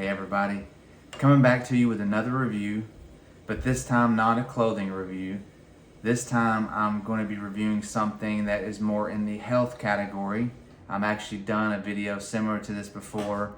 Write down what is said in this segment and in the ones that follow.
Hey everybody, coming back to you with another review, but this time not a clothing review. This time I'm going to be reviewing something that is more in the health category. I've actually done a video similar to this before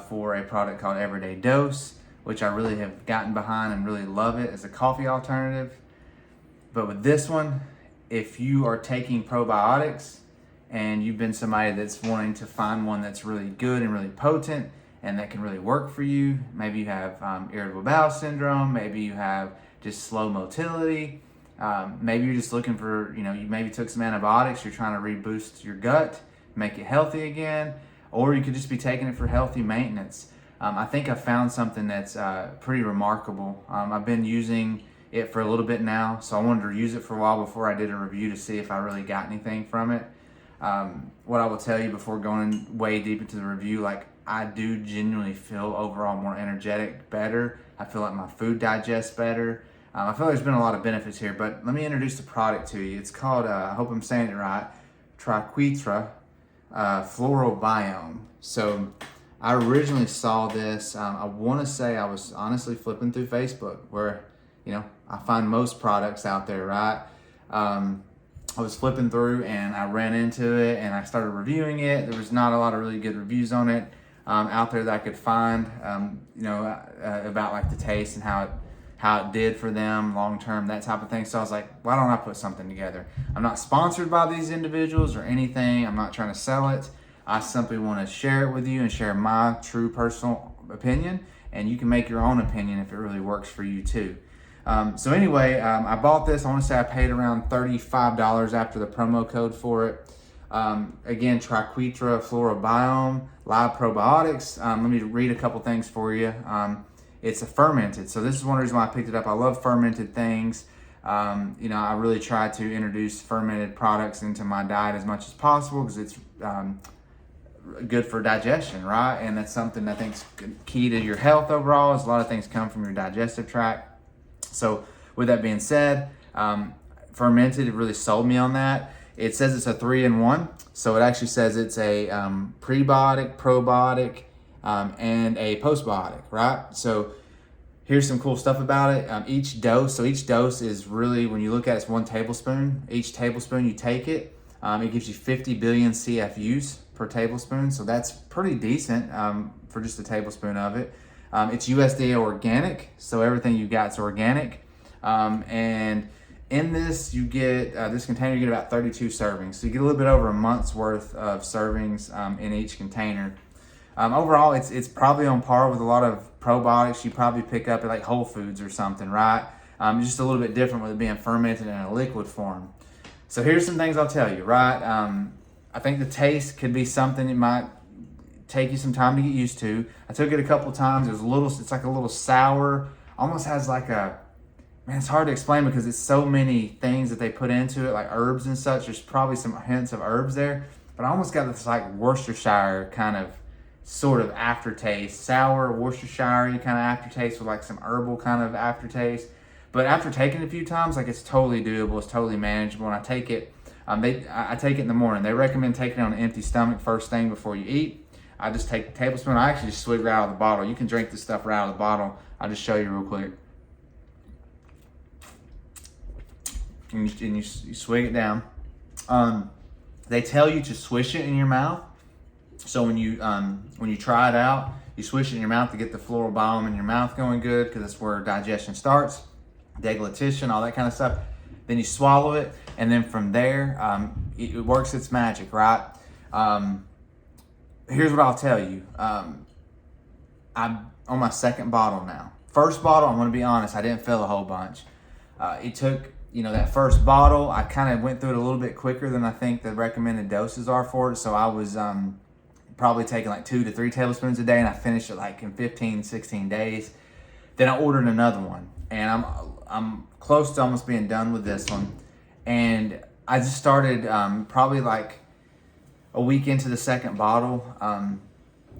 for a product called Everyday Dose, which I really have gotten behind and really love it as a coffee alternative. But with this one, if you are taking probiotics and you've been somebody that's wanting to find one that's really good and really potent and that can really work for you, maybe you have irritable bowel syndrome, maybe you have just slow motility, maybe you're just looking for, you maybe took some antibiotics, you're trying to reboost your gut, make it healthy again, or you could just be taking it for healthy maintenance. I think I found something that's pretty remarkable. I've been using it for a little bit now, so I wanted to use it for a while before I did a review to see if I really got anything from it. What I will tell you before going way deep into the review, I do genuinely feel overall more energetic, better. I feel like my food digests better. I feel like there's been a lot of benefits here, but let me introduce the product to you. It's called, I hope I'm saying it right, Triquetra Flora Biome. So I originally saw this, I want to say I was honestly flipping through Facebook where, I find most products out there, right? I was flipping through and I ran into it and I started reviewing it. There was not a lot of really good reviews on it out there that I could find, about the taste and how it did for them long term, that type of thing. So I was like, why don't I put something together? I'm not sponsored by these individuals or anything. I'm not trying to sell it. I simply want to share it with you and share my true personal opinion, and you can make your own opinion if it really works for you too. So anyway, I bought this. I want to say I paid around $35 after the promo code for it. Again, Triquetra Flora Biome, live probiotics. Let me read a couple things for you. It's a fermented, so this is one reason why I picked it up. I love fermented things. I really try to introduce fermented products into my diet as much as possible because it's good for digestion, right? And that's something I think is key to your health overall. Is a lot of things come from your digestive tract. So with that being said, fermented, it really sold me on that. It says it's a 3-in-1. So it actually says it's a prebiotic, probiotic, and a postbiotic, right? So here's some cool stuff about it. Each dose is really, when you look at it, it's 1 tablespoon. Each tablespoon you take it, it gives you 50 billion CFUs per tablespoon. So that's pretty decent for just a tablespoon of it. It's USDA organic, so everything you got is organic. And in this, you get, this container, you get about 32 servings. So you get a little bit over a month's worth of servings in each container. Overall, it's probably on par with a lot of probiotics you probably pick up at Whole Foods or something, right? Just a little bit different with it being fermented in a liquid form. So here's some things I'll tell you, right? I think the taste could be something that might take you some time to get used to. I took it a couple times. It's like a little sour, almost has it's hard to explain because it's so many things that they put into it, like herbs and such. There's probably some hints of herbs there, but I almost got this Worcestershire kind of sort of aftertaste, sour Worcestershire kind of aftertaste with some herbal kind of aftertaste. But after taking it a few times, it's totally doable. It's totally manageable. And I take it, I take it in the morning. They recommend taking it on an empty stomach first thing before you eat. I just take a tablespoon. I actually just swig right out of the bottle. You can drink this stuff right out of the bottle. I'll just show you real quick. And you swig it down. They tell you to swish it in your mouth. So when you try it out, you swish it in your mouth to get the floral biome in your mouth going good, because that's where digestion starts, deglutition, all that kind of stuff. Then you swallow it, and then from there, it works its magic, right? Here's what I'll tell you. I'm on my second bottle now. First bottle, I'm going to be honest, I didn't feel a whole bunch. It took, that first bottle, I kind of went through it a little bit quicker than I think the recommended doses are for it. So I was probably taking 2 to 3 tablespoons a day, and I finished it in 15, 16 days. Then I ordered another one, and I'm close to almost being done with this one. And I just started probably a week into the second bottle,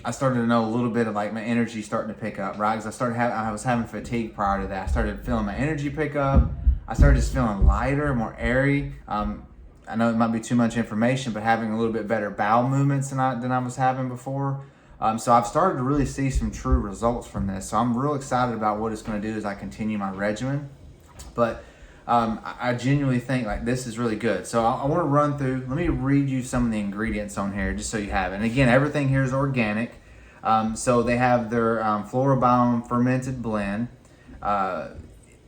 I started to know a little bit of my energy starting to pick up, right? Because I was having fatigue prior to that. I started feeling my energy pick up. I started just feeling lighter, more airy. I know it might be too much information, but having a little bit better bowel movements than I was having before. So I've started to really see some true results from this. So I'm real excited about what it's going to do as I continue my regimen. But I genuinely think like this is really good. So I want to run through, let me read you some of the ingredients on here just so you have it. And again, everything here is organic. So they have their Flora Biome fermented blend.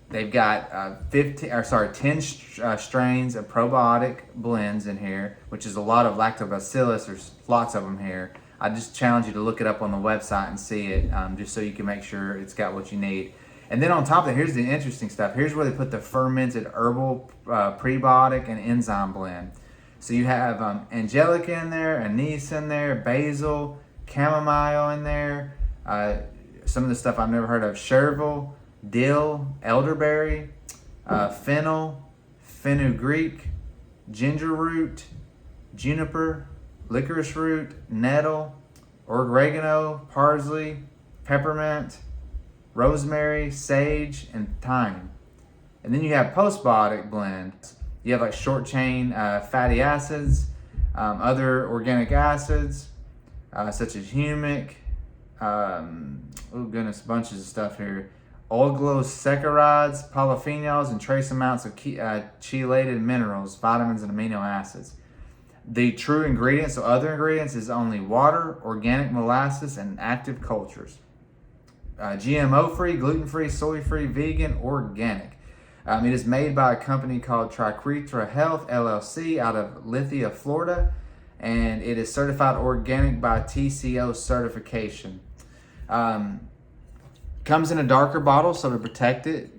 They've got 10 strains of probiotic blends in here, which is a lot of lactobacillus. There's lots of them here. I just challenge you to look it up on the website and see it, just so you can make sure it's got what you need. And then on top of that, here's the interesting stuff. Here's where they put the fermented herbal prebiotic and enzyme blend. So you have angelica in there, anise in there, basil, chamomile in there. Some of the stuff I've never heard of: chervil, dill, elderberry, fennel, fenugreek, ginger root, juniper, licorice root, nettle, oregano, parsley, peppermint, rosemary, sage, and thyme. And then you have postbiotic blend. You have like short chain fatty acids, other organic acids, such as humic, oh goodness, bunches of stuff here. Oligosaccharides, polyphenols, and trace amounts of chelated minerals, vitamins, and amino acids. The true ingredients, so other ingredients, is only water, organic molasses, and active cultures. GMO-free, gluten-free, soy-free, vegan, organic. It is made by a company called Triquetra Health, LLC, out of Lithia, Florida, and it is certified organic by TCO certification. Comes in a darker bottle, so to protect it,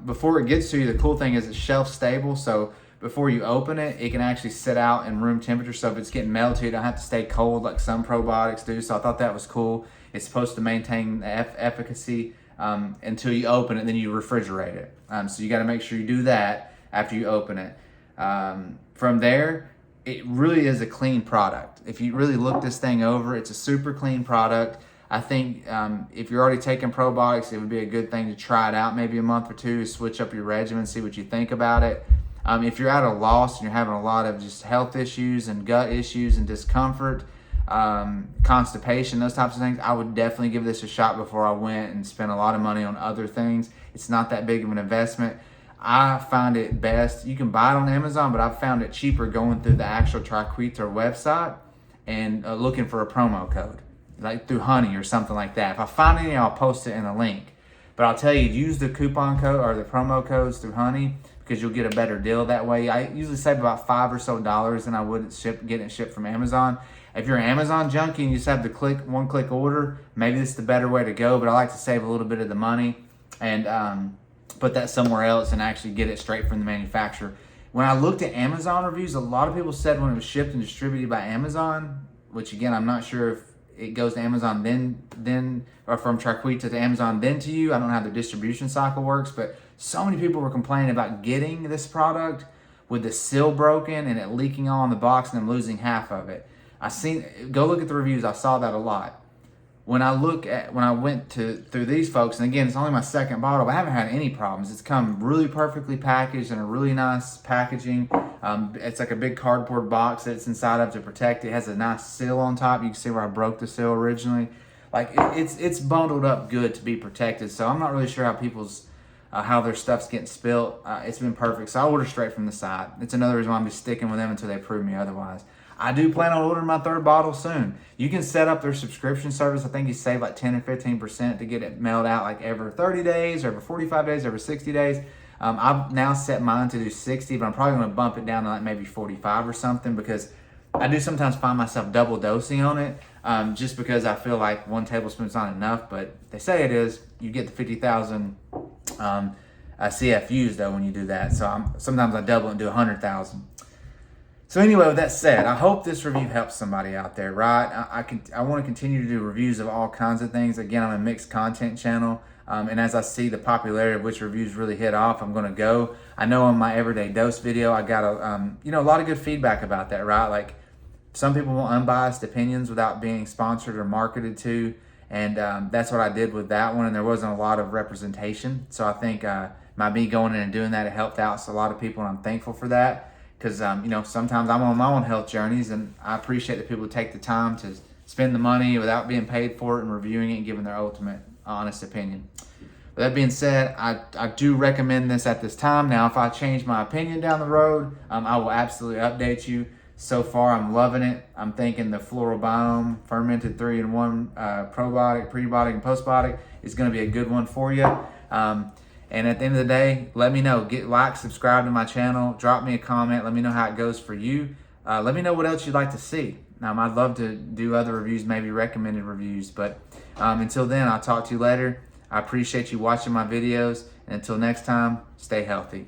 before it gets to you, the cool thing is it's shelf stable, so before you open it, it can actually sit out in room temperature, so if it's getting mailed to you, you don't have to stay cold like some probiotics do, so I thought that was cool. It's supposed to maintain the efficacy until you open it, then you refrigerate it. So you got to make sure you do that after you open it. From there, it really is a clean product. If you really look this thing over, it's a super clean product. I think if you're already taking probiotics, it would be a good thing to try it out maybe a month or two, switch up your regimen, see what you think about it. If you're at a loss and you're having a lot of just health issues and gut issues and discomfort, constipation, those types of things, I would definitely give this a shot before I went and spent a lot of money on other things. It's not that big of an investment. I find it best, you can buy it on Amazon, but I've found it cheaper going through the actual Triquetra website and looking for a promo code, like through Honey or something like that. If I find any, I'll post it in a link. But I'll tell you, use the coupon code or the promo codes through Honey, because you'll get a better deal that way. I usually save about $5 or so than I would getting it shipped from Amazon. If you're an Amazon junkie and you just have the one-click order, maybe this is the better way to go, but I like to save a little bit of the money and put that somewhere else and actually get it straight from the manufacturer. When I looked at Amazon reviews, a lot of people said when it was shipped and distributed by Amazon, which again, I'm not sure if it goes to Amazon then or from Triquetra to Amazon then to you. I don't know how the distribution cycle works, but so many people were complaining about getting this product with the seal broken and it leaking all in the box and them losing half of it. Go look at the reviews. I saw that a lot. When I went through these folks, and again, it's only my second bottle, but I haven't had any problems. It's come really perfectly packaged in a really nice packaging. It's like a big cardboard box that it's inside of to protect it. It has a nice seal on top. You can see where I broke the seal originally. Like it's bundled up good to be protected. So I'm not really sure how their stuff's getting spilt. It's been perfect. So I order straight from the site. It's another reason why I'm just sticking with them until they prove me otherwise. I do plan on ordering my third bottle soon. You can set up their subscription service. I think you save like 10 or 15% to get it mailed out like every 30 days, or every 45 days, every 60 days. I've now set mine to do 60, but I'm probably going to bump it down to like maybe 45 or something, because I do sometimes find myself double dosing on it, just because I feel like 1 tablespoon is not enough, but they say it is. You get the 50,000 CFUs though when you do that. So sometimes I double it and do 100,000. So anyway, with that said, I hope this review helps somebody out there, right? I want to continue to do reviews of all kinds of things. Again, I'm a mixed content channel. And as I see the popularity of which reviews really hit off, I'm going to go. I know on my Everyday Dose video, I got a lot of good feedback about that, right? Like some people want unbiased opinions without being sponsored or marketed to. And that's what I did with that one. And there wasn't a lot of representation. So I think me going in and doing that, it helped out a lot of people. And I'm thankful for that. Because, sometimes I'm on my own health journeys, and I appreciate that people take the time to spend the money without being paid for it and reviewing it and giving their ultimate honest opinion. With that being said, I do recommend this at this time. Now, if I change my opinion down the road, I will absolutely update you. So far, I'm loving it. I'm thinking the Flora Biome fermented 3-in-1 probiotic, prebiotic, and postbiotic is going to be a good one for you. And at the end of the day, let me know. Subscribe to my channel. Drop me a comment. Let me know how it goes for you. Let me know what else you'd like to see. I'd love to do other reviews, maybe recommended reviews. But until then, I'll talk to you later. I appreciate you watching my videos. And until next time, stay healthy.